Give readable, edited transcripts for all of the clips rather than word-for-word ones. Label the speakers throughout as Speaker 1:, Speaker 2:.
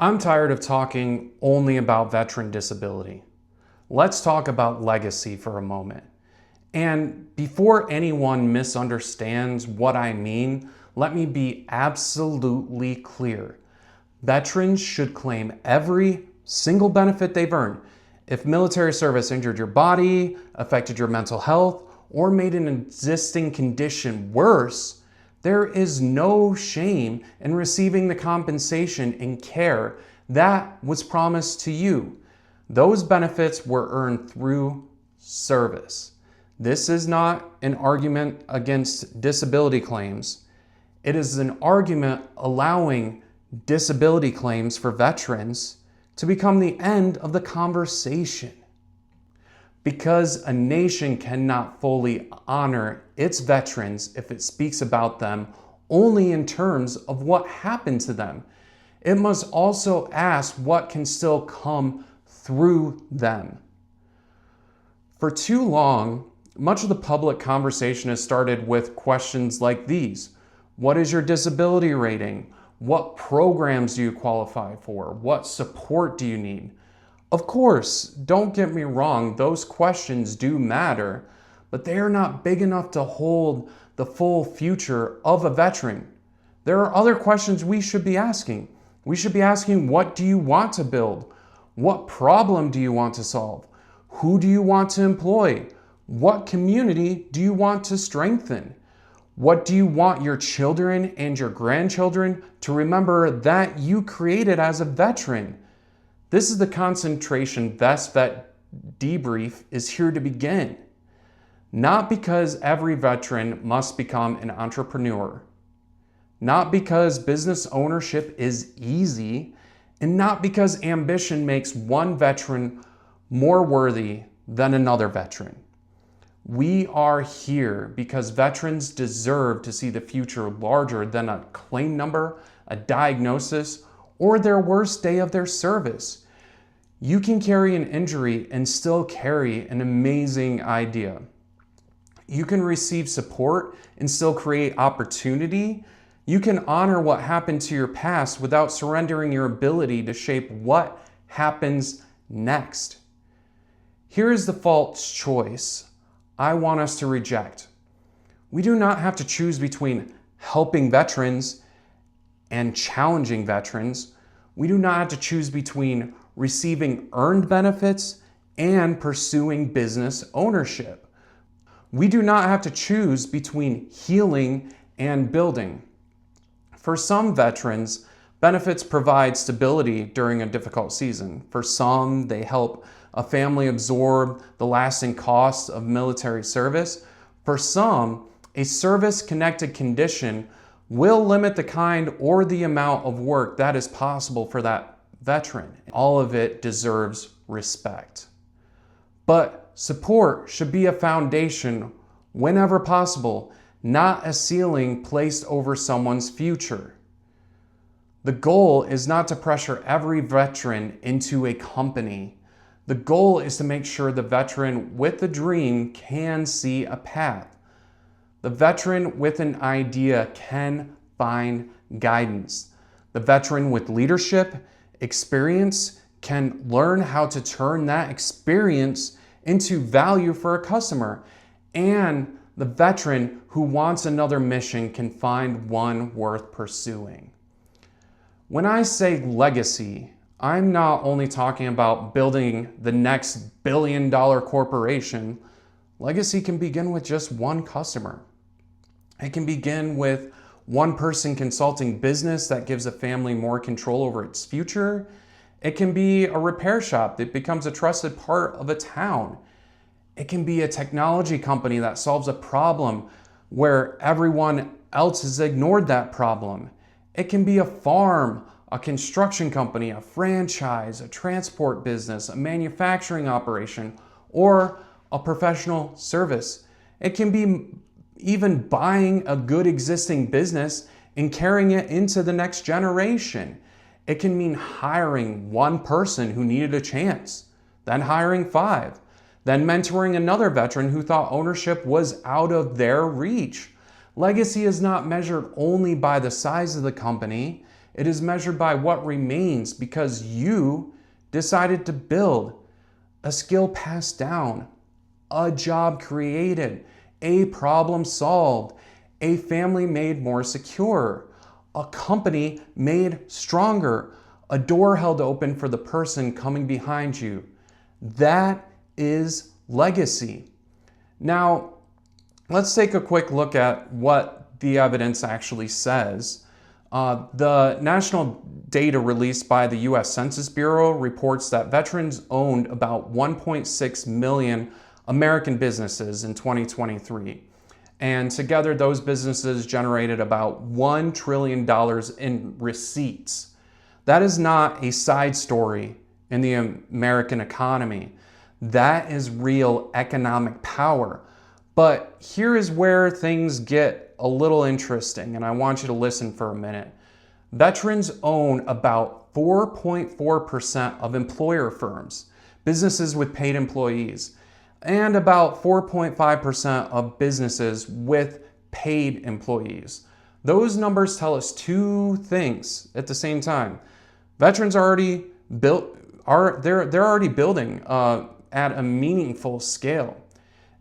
Speaker 1: I'm tired of talking only about veteran disability. Let's talk about legacy for a moment. And before anyone misunderstands what I mean, let me be absolutely clear. Veterans should claim every single benefit they've earned. If military service injured your body, affected your mental health, or made an existing condition worse, there is no shame in receiving the compensation and care that was promised to you. Those benefits were earned through service. This is not an argument against disability claims. It is an argument allowing disability claims for veterans to become the end of the conversation. Because a nation cannot fully honor its veterans if it speaks about them only in terms of what happened to them. It must also ask what can still come through them. For too long, much of the public conversation has started with questions like these. What is your disability rating? What programs do you qualify for? What support do you need? Of course, don't get me wrong, those questions do matter, but they are not big enough to hold the full future of a veteran. There are other questions we should be asking. We should be asking, what do you want to build? What problem do you want to solve? Who do you want to employ? What community do you want to strengthen? What do you want your children and your grandchildren to remember that you created as a veteran? This is the concentration VestVet Debrief is here to begin. Not because every veteran must become an entrepreneur. Not because business ownership is easy, and not because ambition makes one veteran more worthy than another veteran. We are here because veterans deserve to see the future larger than a claim number, a diagnosis, or their worst day of their service. You can carry an injury and still carry an amazing idea. You can receive support and still create opportunity. You can honor what happened to your past without surrendering your ability to shape what happens next. Here is the false choice I want us to reject. We do not have to choose between helping veterans and challenging veterans. We do not have to choose between receiving earned benefits and pursuing business ownership. We do not have to choose between healing and building. For some veterans, benefits provide stability during a difficult season. For some, they help a family absorb the lasting costs of military service. For some, a service-connected condition will limit the kind or the amount of work that is possible for that veteran. All of it deserves respect. But support should be a foundation whenever possible, not a ceiling placed over someone's future. The goal is not to pressure every veteran into a company. The goal is to make sure the veteran with a dream can see a path. The veteran with an idea can find guidance. The veteran with leadership experience can learn how to turn that experience into value for a customer. And the veteran who wants another mission can find one worth pursuing. When I say legacy, I'm not only talking about building the next billion-dollar corporation. Legacy can begin with just one customer. It can begin with one person consulting business that gives a family more control over its future. It can be a repair shop that becomes a trusted part of a town. It can be a technology company that solves a problem where everyone else has ignored that problem. It can be a farm, a construction company, a franchise, a transport business, a manufacturing operation, or a professional service. It can be even buying a good existing business and carrying it into the next generation. It can mean hiring one person who needed a chance, then hiring 5, then mentoring another veteran who thought ownership was out of their reach. Legacy is not measured only by the size of the company. It is measured by what remains because you decided to build a skill passed down, a job created, a problem solved, a family made more secure, a company made stronger, a door held open for the person coming behind you. That is legacy. Now, let's take a quick look at what the evidence actually says. The national data released by the U.S. Census Bureau reports that veterans owned about 1.6 million American businesses in 2023. And together, those businesses generated about $1 trillion in receipts. That is not a side story in the American economy. That is real economic power. But here is where things get a little interesting, and I want you to listen for a minute. Veterans own about 4.4% of employer firms, businesses with paid employees, and about 4.5% of businesses with paid employees. Those numbers tell us two things at the same time. Veterans are already they're already building at a meaningful scale.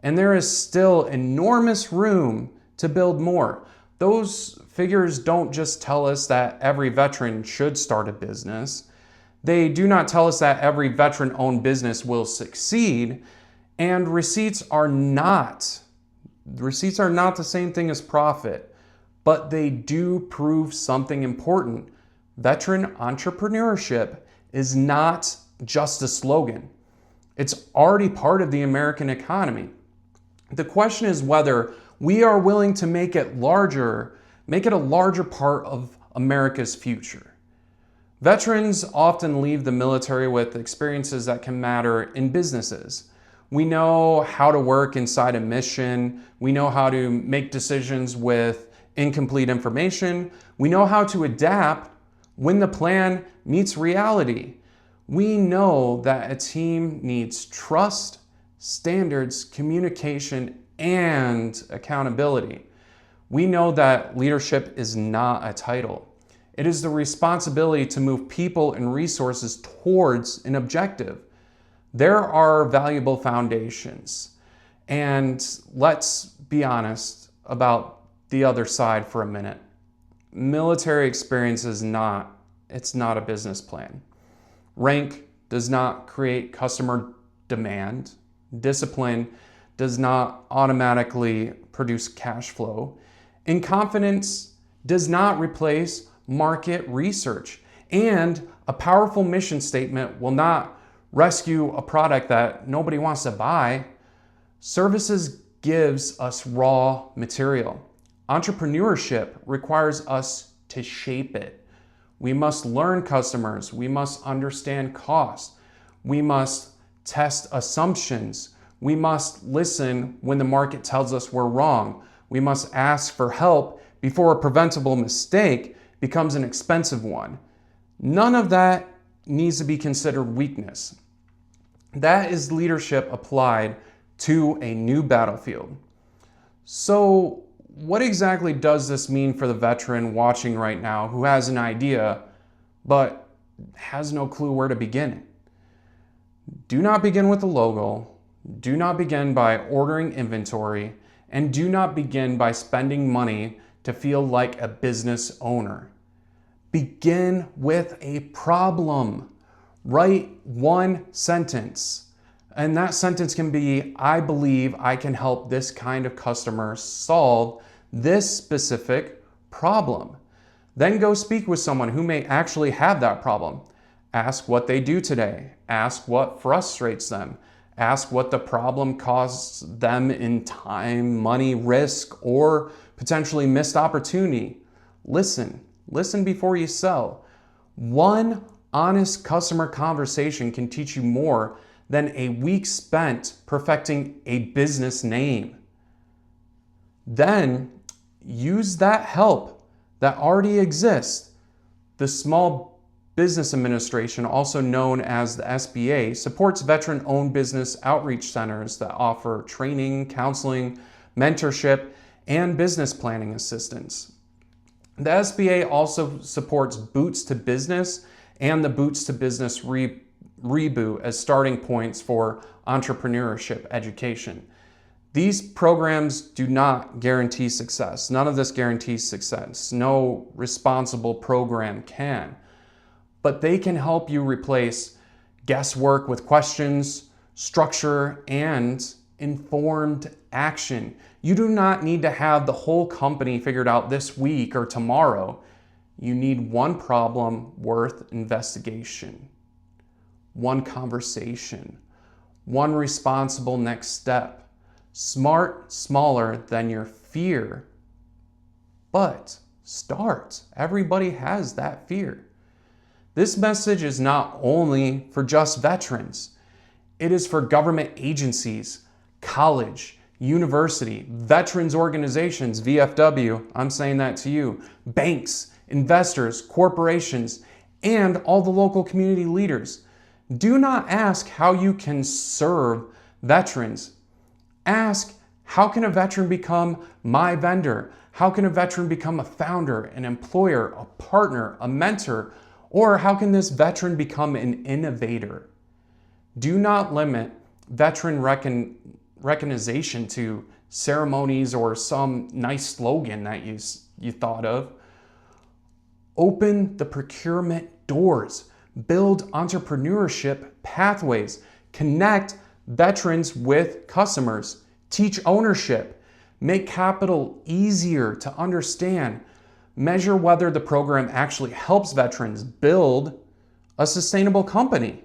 Speaker 1: And there is still enormous room to build more. Those figures don't just tell us that every veteran should start a business. They do not tell us that every veteran-owned business will succeed. And receipts are not the same thing as profit, but they do prove something important. Veteran entrepreneurship is not just a slogan. It's already part of the American economy. The question is whether we are willing to make it a larger part of America's future. Veterans often leave the military with experiences that can matter in businesses. We know how to work inside a mission. We know how to make decisions with incomplete information. We know how to adapt when the plan meets reality. We know that a team needs trust, standards, communication, and accountability. We know that leadership is not a title. It is the responsibility to move people and resources towards an objective. There are valuable foundations. And let's be honest about the other side for a minute. Military experience is not a business plan. Rank does not create customer demand. Discipline does not automatically produce cash flow. And confidence does not replace market research. And a powerful mission statement will not rescue a product that nobody wants to buy. Services gives us raw material. Entrepreneurship requires us to shape it. We must learn customers. We must understand costs. We must test assumptions. We must listen when the market tells us we're wrong. We must ask for help before a preventable mistake becomes an expensive one. None of that needs to be considered weakness. That is leadership applied to a new battlefield. So, what exactly does this mean for the veteran watching right now who has an idea but has no clue where to begin? Do not begin with the logo. Do not begin by ordering inventory. And do not begin by spending money to feel like a business owner. Begin with a problem. Write one sentence. And that sentence can be, I believe I can help this kind of customer solve this specific problem. Then go speak with someone who may actually have that problem. Ask what they do today. Ask what frustrates them. Ask what the problem costs them in time, money, risk, or potentially missed opportunity. Listen before you sell. One honest customer conversation can teach you more than a week spent perfecting a business name. Then use that help that already exists. The Small Business Administration, also known as the SBA, supports veteran-owned business outreach centers that offer training, counseling, mentorship, and business planning assistance. The SBA also supports Boots to Business and the Boots to Business Reboot as starting points for entrepreneurship education. These programs do not guarantee success. None of this guarantees success. No responsible program can. But they can help you replace guesswork with questions, structure, and informed action. You do not need to have the whole company figured out this week or tomorrow. You need one problem worth investigation, one conversation, one responsible next step. Smart, smaller than your fear, but start. Everybody has that fear. This message is not only for just veterans. It is for government agencies, college, university, veterans organizations, VFW, I'm saying that to you, banks, investors, corporations, and all the local community leaders. Do not ask how you can serve veterans. Ask, how can a veteran become my vendor? How can a veteran become a founder, an employer, a partner, a mentor? Or how can this veteran become an innovator? Do not limit veteran recognition to ceremonies or some nice slogan that you thought of. Open the procurement doors. Build entrepreneurship pathways. Connect veterans with customers. Teach ownership. Make capital easier to understand. Measure whether the program actually helps veterans build a sustainable company,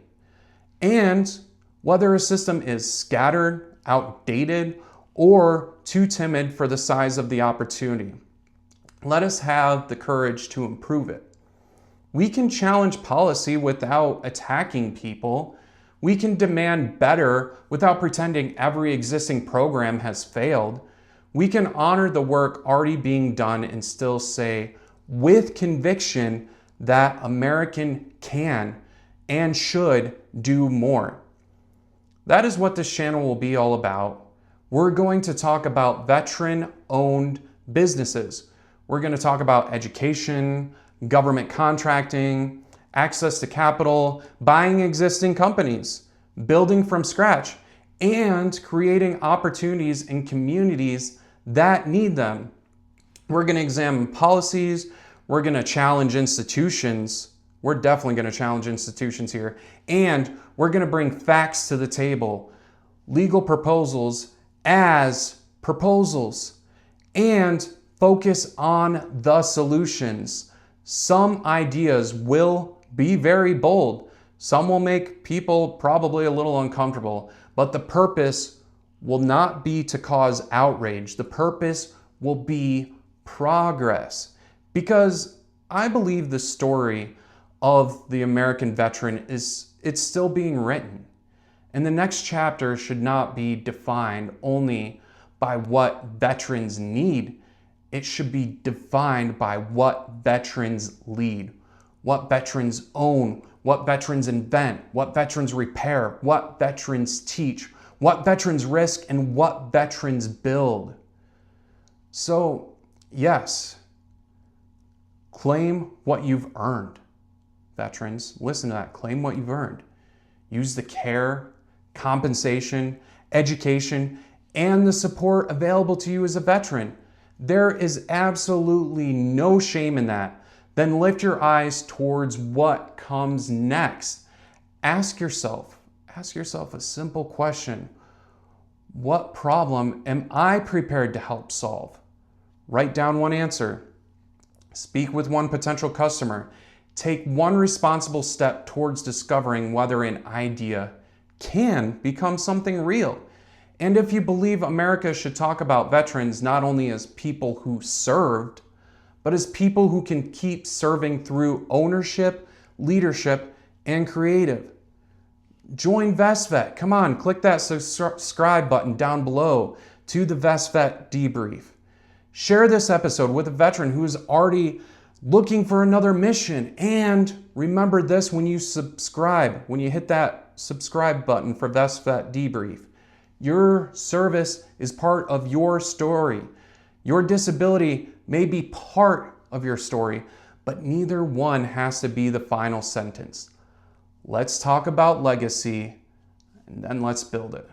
Speaker 1: and whether a system is scattered, outdated, or too timid for the size of the opportunity. Let us have the courage to improve it. We can challenge policy without attacking people. We can demand better without pretending every existing program has failed. We can honor the work already being done and still say with conviction that American can and should do more. That is what this channel will be all about. We're going to talk about veteran-owned businesses. We're going to talk about education, government contracting, access to capital, buying existing companies, building from scratch, and creating opportunities in communities that need them. We're going to examine policies. We're going to challenge institutions. We're definitely going to challenge institutions here. And we're going to bring facts to the table, legal proposals as proposals, and focus on the solutions. Some ideas will be very bold. Some will make people probably a little uncomfortable, but the purpose will not be to cause outrage. The purpose will be progress. Because I believe the story of the American veteran it's still being written. And the next chapter should not be defined only by what veterans need. It should be defined by what veterans lead, what veterans own, what veterans invent, what veterans repair, what veterans teach, what veterans risk, and what veterans build. So, yes, claim what you've earned. Veterans, listen to that. Claim what you've earned. Use the care, compensation, education, and the support available to you as a veteran. There is absolutely no shame in that. Then lift your eyes towards what comes next. Ask yourself a simple question. What problem am I prepared to help solve? Write down one answer. Speak with one potential customer. Take one responsible step towards discovering whether an idea can become something real. And if you believe America should talk about veterans not only as people who served, but as people who can keep serving through ownership, leadership, and creative. Join VestVet. Come on, click that subscribe button down below to the VestVet Debrief. Share this episode with a veteran who is already looking for another mission. And remember this when you subscribe, when you hit that subscribe button for VestVet Debrief. Your service is part of your story. Your disability may be part of your story, but neither one has to be the final sentence. Let's talk about legacy, and then let's build it.